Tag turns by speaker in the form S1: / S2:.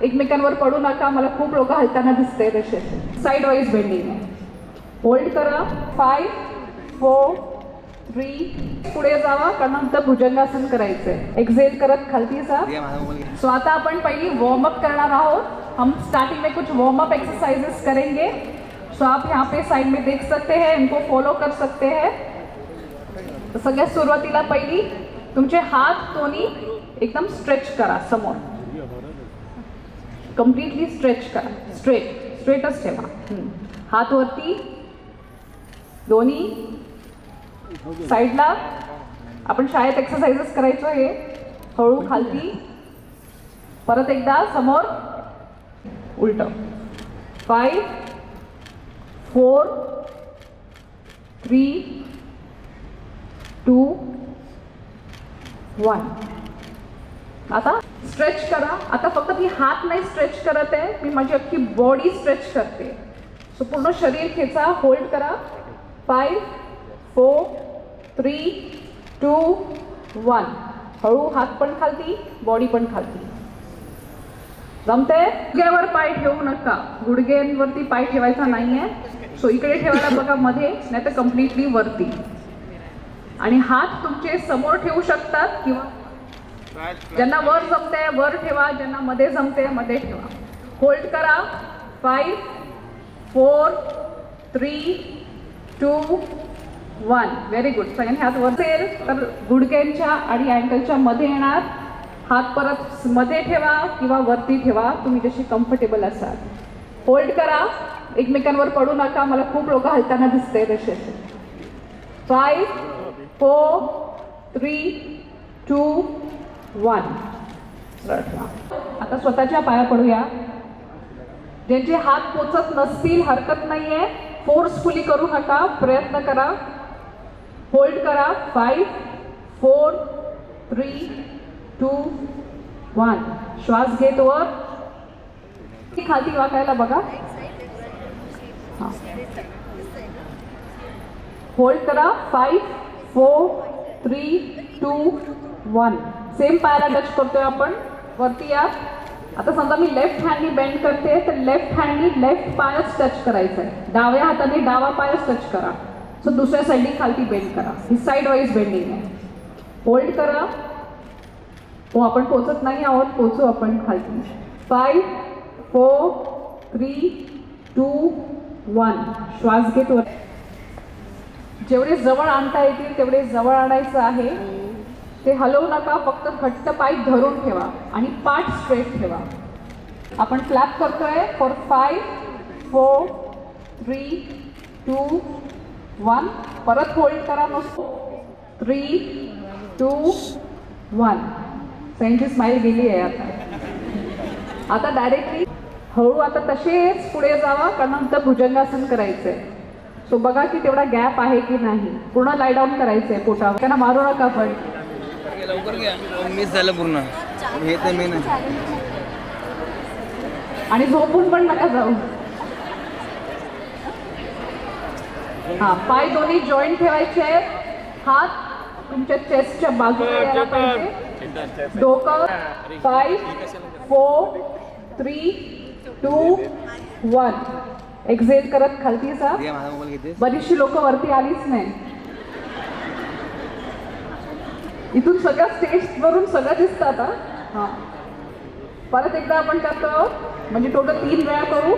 S1: एकमेकांवर पडू नका. मला खूप लोक हलताना दिसते तसे. साइड वाईज बेंडिंग आहे. होल्ड करा. 5 4 3 पुढे जावा. त्यानंतर भुजंगासन करायचंय. एक्झेल करत खालती जा. सो आता आपण पहिली वार्म अप करणार आहोत. हम स्टार्टिंग में कुछ वार्म अप एक्सरसाइजेस करेंगे. सो आप यहाँ पे साइड में देख सकते हैं, इनको फॉलो कर सकते हैं. तो सगळ्यात सुरुवातीला पहिली तुमचे हात दोन्ही एकदम स्ट्रेच करा समोर. कम्प्लीटली स्ट्रेच करा. स्ट्रेटच ठेवा. हात वरती दोन्ही साइडला. आपण शाळेत एक्सरसाइजेस करायचो हे. हळू खालती. परत एकदा समोर उलट. 5 4 3 2 1. आता स्ट्रेच करा. आता फक्त मी हात नाही स्ट्रेच करत आहे, मी माझी अख्खी बॉडी स्ट्रेच करते. सो पूर्ण शरीर खेचा. होल्ड करा. 5 4 3 2 1. हळू. हात पण खालती, बॉडी पण खालती. जमते. गुडघ्यावर पाय ठेवू नका. गुडघ्यांवरती पाय ठेवायचा नाहीये. सो इकडे ठेवायला बघा मध्ये, नाही तर कम्प्लिटली वरती. आणि हात तुमचे समोर ठेवू शकतात किंवा ज्यांना वर जमते वर ठेवा, ज्यांना मध्ये जमते मध्ये ठेवा. होल्ड करा. 5 4 3 2 1. Very good. सगळ्यांनी हात वर असेल तर गुडघ्यांच्या आणि अँकलच्या मध्ये येणार. हात परत मध्ये ठेवा किंवा वरती ठेवा, तुम्ही जशी कम्फर्टेबल असाल. होल्ड करा. एकमेकांवर पडू नका. मला खूप लोक हलताना दिसते तसे. 5 4 3 2 1. आता स्वतःच्या पाया पडूया. ज्यांचे हात पोचत नसतील हरकत नाहीये, फोर्सफुली करू नका, प्रयत्न करा. होल्ड करा. 5 4 3 2 1. श्वास घेत वर. खाली वाकायला बघा. होल्ड करा. 5 4 3 2 1. सेम पायाला टच करतोय आपण. वरती या. आता समजा मी लेफ्ट हँडनी बेंड करते तर लेफ्ट हँडनी लेफ्ट पायच टच करायचा आहे. डाव्या हाताने डावा पायच टच करा. सो दुसऱ्या साईडनी खालती बेंड करा. ही साइड वाईज बेंडिंग आहे. होल्ड करा. हो, आपण पोचत नाही आहोत, पोचू आपण खालती. 5 4 3 2 1. श्वास घेत वर. जेवढे जवळ आणता येतील तेवढे जवळ आणायचं आहे. ते हलवू नका. फक्त घट्ट पाय धरून ठेवा आणि पाठ स्ट्रेट ठेवा. आपण फ्लॅप करतोय. फॉर 5 4 3 2 1. परत होल्ड करा. नको. 3 2 1. त्यांची स्माइल गेली आहे आता. आता डायरेक्टली हळू. आता तसेच पुढे जावा. त्यानंतर भुजंगासन करायचंय. सो बघा की तेवढा गॅप आहे की नाही. पूर्ण लाय डाऊन करायचंय पोटावर. त्यांना मारू नका. पण
S2: लवकर घ्या. मिस झालं पूर्ण. हे तर मेन आहे.
S1: आणि झोपून पण नका जाऊ. हा, पाय दोन्ही जॉईंट ठेवायचे आहेत. हात तुमच्या चेस्टच्या बाजूला यायला पाहिजे. डोकं. 5 4 3 2 1. एक्झेल करत खालती जा. बरीचशी लोक वरती आलीच नाही. इथून सगळ्या स्टेज वरून सगळं दिसतं आता. हा, परत एकदा आपण करतो. म्हणजे टोटल 3 वेळा करू.